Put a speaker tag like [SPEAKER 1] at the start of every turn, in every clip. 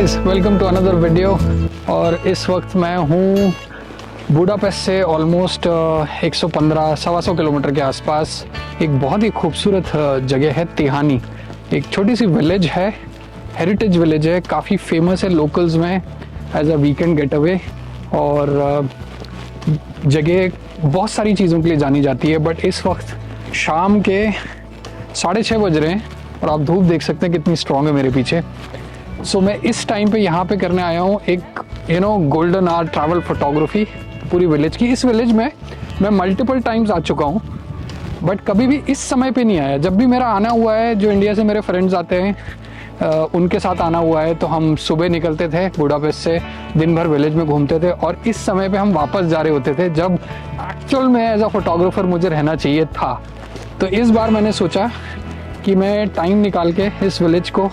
[SPEAKER 1] Guys, welcome to another video. और इस वक्त मैं हूँ बुडापेस्ट से ऑलमोस्ट 115-125 किलोमीटर के आसपास। एक बहुत ही खूबसूरत जगह है तिहानी। एक छोटी सी विलेज है, हेरिटेज विलेज है, काफ़ी फेमस है लोकल्स में as a weekend getaway. और जगह बहुत सारी चीज़ों के लिए जानी जाती है। बट इस वक्त शाम के 6:30 बज रहे हैं और आप धूप देख सकते हैं कितनी स्ट्रॉन्ग है मेरे पीछे। सो मैं इस टाइम पे यहाँ पे करने आया हूँ एक गोल्डन आवर ट्रैवल फोटोग्राफी पूरी विलेज की। इस विलेज में मैं मल्टीपल टाइम्स आ चुका हूँ, बट कभी भी इस समय पे नहीं आया। जब भी मेरा आना हुआ है, जो इंडिया से मेरे फ्रेंड्स आते हैं उनके साथ आना हुआ है, तो हम सुबह निकलते थे बुडापेस्ट से, दिन भर विलेज में घूमते थे और इस समय पे हम वापस जा रहे होते थे जब एक्चुअल में एज अ फोटोग्राफर मुझे रहना चाहिए था। तो इस बार मैंने सोचा कि मैं टाइम निकाल के इस विलेज को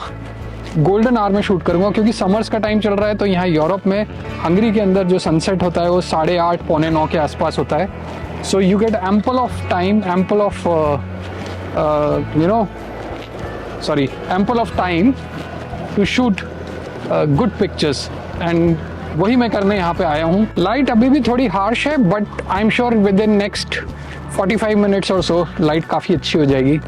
[SPEAKER 1] गोल्डन आवर में शूट करूँगा, क्योंकि समर्स का टाइम चल रहा है। तो यहाँ यूरोप में हंगरी के अंदर जो सनसेट होता है वो 8:30 पौने 9 के आसपास होता है। So you get ample of time, ample of time to shoot good pictures. And वही मैं करने यहाँ पे आया हूँ। लाइट अभी भी थोड़ी हार्श है, but I am sure with in next 45 minutes और सो लाइट काफ़ी अच्छी हो जाएगी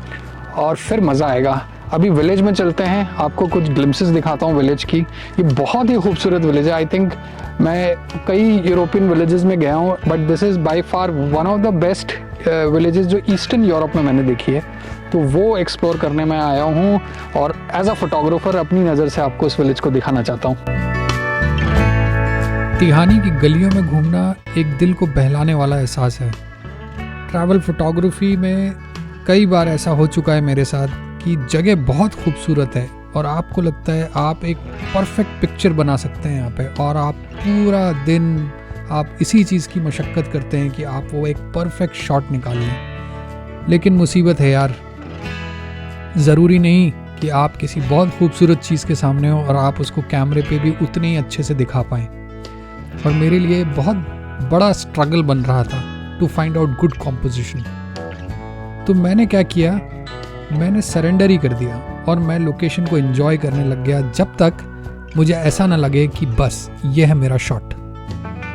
[SPEAKER 1] और फिर मज़ा आएगा। अभी विलेज में चलते हैं, आपको कुछ ग्लिम्सेस दिखाता हूँ विलेज की। ये बहुत ही खूबसूरत विलेज है। आई थिंक मैं कई यूरोपियन विलेजेस में गया हूँ, but this is by far one of the best villages जो ईस्टर्न यूरोप में मैंने देखी है। तो वो एक्सप्लोर करने में आया हूँ और एज अ फोटोग्राफर अपनी नज़र से आपको इस विलेज को दिखाना चाहता हूँ।
[SPEAKER 2] तिहानी की गलियों में घूमना एक दिल को बहलाने वाला एहसास है। ट्रैवल फोटोग्राफी में कई बार ऐसा हो चुका है मेरे साथ कि जगह बहुत खूबसूरत है और आपको लगता है आप एक परफेक्ट पिक्चर बना सकते हैं यहाँ पे, और आप पूरा दिन आप इसी चीज़ की मशक्क़त करते हैं कि आप वो एक परफेक्ट शॉट निकाल लें। लेकिन मुसीबत है यार, ज़रूरी नहीं कि आप किसी बहुत खूबसूरत चीज़ के सामने हो और आप उसको कैमरे पे भी उतने ही अच्छे से दिखा पाएँ। और मेरे लिए बहुत बड़ा स्ट्रगल बन रहा था to find out good composition. तो मैंने क्या किया, मैंने सरेंडर ही कर दिया और मैं लोकेशन को एंजॉय करने लग गया जब तक मुझे ऐसा ना लगे कि बस ये है मेरा शॉट।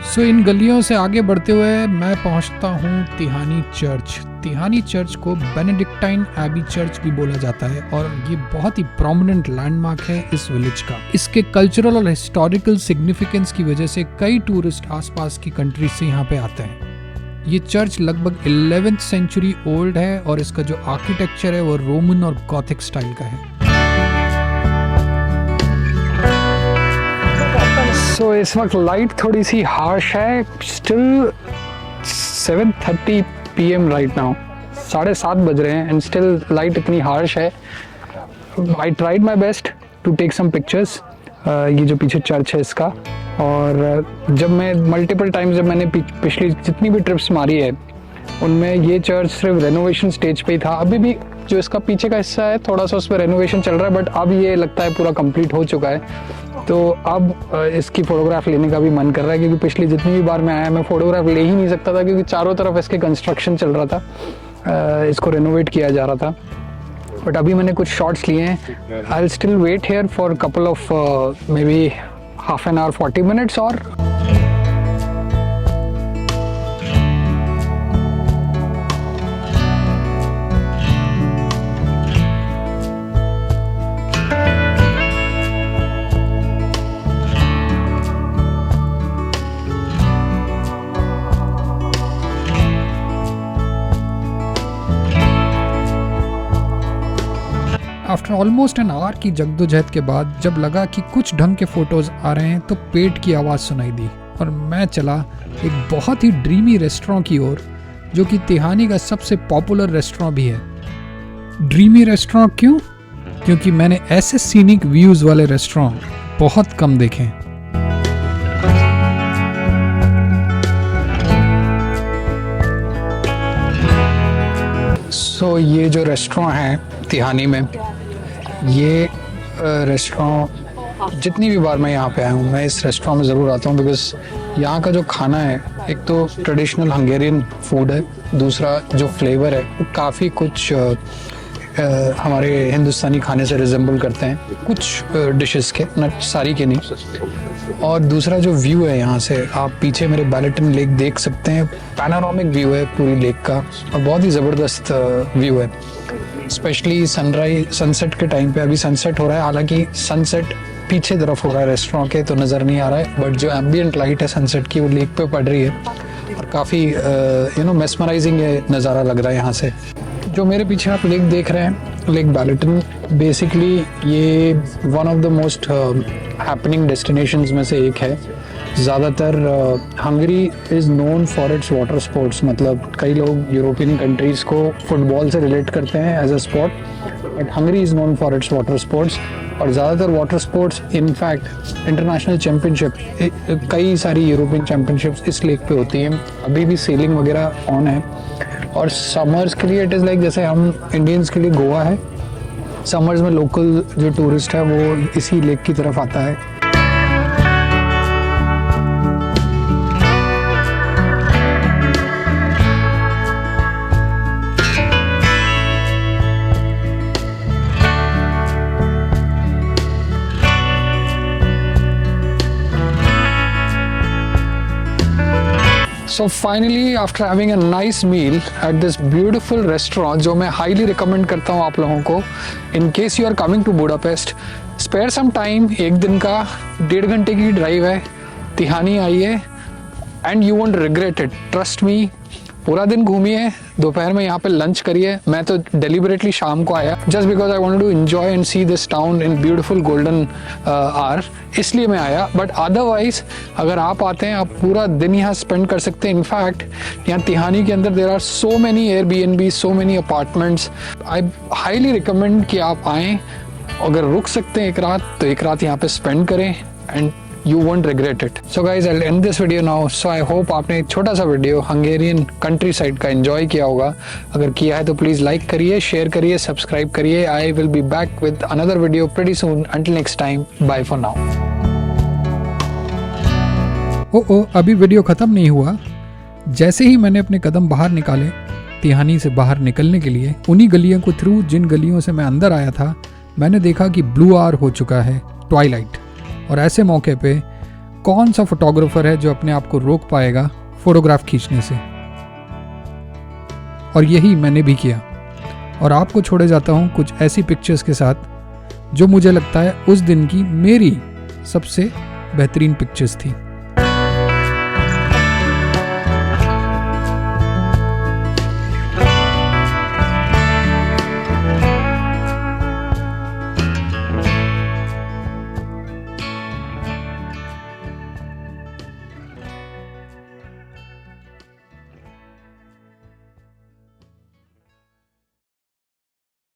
[SPEAKER 2] सो इन गलियों से आगे बढ़ते हुए मैं पहुंचता हूं तिहानी चर्च। तिहानी चर्च को बेनेडिक्टाइन एबी चर्च भी बोला जाता है और ये बहुत ही प्रोमिनेंट लैंडमार्क है इस विलेज का। इसके कल्चरल और हिस्टोरिकल सिग्निफिकेंस की वजह से कई टूरिस्ट आसपास की कंट्रीज से यहाँ पे आते हैं। ये चर्च लगभग 11th सेंचुरी ओल्ड है और इसका जो आर्किटेक्चर है वो रोमन और गॉथिक स्टाइल का है।
[SPEAKER 1] सो इस वक्त लाइट थोड़ी सी हार्श है। स्टिल 7:30 PM राइट नाउ, 7:30 बज रहे हैं एंड स्टिल लाइट इतनी हार्श है। I tried my best to take some pictures. ये जो पीछे चर्च है इसका, और जब मैं मल्टीपल टाइम्स जब मैंने पिछली जितनी भी ट्रिप्स मारी है उनमें ये चर्च सिर्फ रेनोवेशन स्टेज पे ही था। अभी भी जो इसका पीछे का हिस्सा है थोड़ा सा उस पर रेनोवेशन चल रहा है, बट अब ये लगता है पूरा कंप्लीट हो चुका है। तो अब इसकी फ़ोटोग्राफ लेने का भी मन कर रहा है, क्योंकि पिछली जितनी भी बार मैं आया मैं फ़ोटोग्राफ ले ही नहीं सकता था, क्योंकि चारों तरफ इसके कंस्ट्रक्शन चल रहा था, इसको रेनोवेट किया जा रहा था। बट अभी मैंने कुछ शॉट्स लिए हैं। I will still wait here for couple of maybe half an hour, 40 minutes और
[SPEAKER 2] आफ्टर ऑलमोस्ट एन आवर की जद्दोजहद के बाद जब लगा कि कुछ ढंग के फोटोज आ रहे हैं तो पेट की आवाज़ सुनाई दी और मैं चला एक बहुत ही ड्रीमी रेस्टोरेंट की ओर, जो कि तिहानी का सबसे पॉपुलर रेस्टोरेंट भी है। ड्रीमी रेस्टोरेंट क्यों? क्योंकि मैंने ऐसे सीनिक व्यूज़ वाले रेस्टोरेंट बहुत कम देखे।
[SPEAKER 1] सो ये जो रेस्टोरेंट है तिहानी में, ये रेस्टोरेंट जितनी भी बार मैं यहाँ पे आया हूँ मैं इस रेस्टोरेंट में ज़रूर आता हूँ, बिकॉज यहाँ का जो खाना है एक तो ट्रेडिशनल हंगेरियन फूड है, दूसरा जो फ्लेवर है वो काफ़ी कुछ हमारे हिंदुस्तानी खाने से रिजेंबल करते हैं, कुछ डिशेस के, न सारी के नहीं। और दूसरा जो व्यू है यहाँ से, आप पीछे मेरे बैलेटन लेक देख सकते हैं, पैनोरामिक व्यू है पूरी लेक का और बहुत ही ज़बरदस्त व्यू है। स्पेशली सनसेट के टाइम पे, अभी सनसेट हो रहा है, हालांकि सनसेट पीछे तरफ हो रहा है रेस्टोरेंट के, तो नज़र नहीं आ रहा है, बट जो एम्बियंट लाइट है सनसेट की वो लेक पे पड़ रही है और काफ़ी मेस्मराइजिंग ये नज़ारा लग रहा है यहाँ से। जो मेरे पीछे आप लेक देख रहे हैं, लेक बैलेटन, बेसिकली ये one of the most happening destinations में से एक है। ज़्यादातर Hungary is known for its water sports, मतलब कई लोग यूरोपियन कंट्रीज़ को फुटबॉल से रिलेट करते हैं as a sport, but Hungary is known for its water sports. और ज़्यादातर water sports, in fact international championship, कई सारी यूरोपियन चैम्पियनशिप्स इस लेक पे होती हैं। अभी भी सेलिंग वगैरह ऑन है। और समर्स के लिए इट इज़ लाइक जैसे हम इंडियंस के लिए गोवा है, समर्स में लोकल जो टूरिस्ट है वो इसी लेक की तरफ आता है। So finally, after having a nice meal at this beautiful restaurant, जो मैं highly recommend करता हूँ आप लोगों को, in case you are coming to Budapest, spare some time, एक दिन का 1.5 घंटे की ड्राइव है, तिहानी आइए and you won't regret it, trust me। पूरा दिन घूमिए, दोपहर में यहाँ पे लंच करिए। मैं तो डेलिबरेटली शाम को आया, just because I wanted to enjoy and see this town in beautiful golden hour, इसलिए मैं आया। बट अदरवाइज अगर आप आते हैं, आप पूरा दिन यहाँ स्पेंड कर सकते हैं। इनफैक्ट यहाँ तिहानी के अंदर there are so many Airbnb, so many apartments. I highly recommend कि आप आएँ, अगर रुक सकते हैं एक रात तो एक रात यहाँ पे स्पेंड करें and you won't regret it. So guys, I'll end this video now. So I hope आपने एक छोटा सा वीडियो हंगेरियन कंट्री साइड का एंजॉय किया होगा। अगर किया है तो प्लीज़ लाइक करिए, शेयर करिए, सब्सक्राइब करिए। I will be back with another video pretty soon. Until next time, bye for now.
[SPEAKER 2] अभी वीडियो ख़त्म नहीं हुआ। जैसे ही मैंने अपने कदम बाहर निकाले तिहानी से बाहर निकलने के लिए, उन्हीं गलियों को थ्रू जिन गलियों से मैं अंदर आया था, मैंने देखा कि ब्लू आवर हो चुका है, ट्वाइलाइट। और ऐसे मौके पे कौन सा फोटोग्राफर है जो अपने आप को रोक पाएगा फोटोग्राफ खींचने से। और यही मैंने भी किया और आपको छोड़े जाता हूँ कुछ ऐसी पिक्चर्स के साथ जो मुझे लगता है उस दिन की मेरी सबसे बेहतरीन पिक्चर्स थी।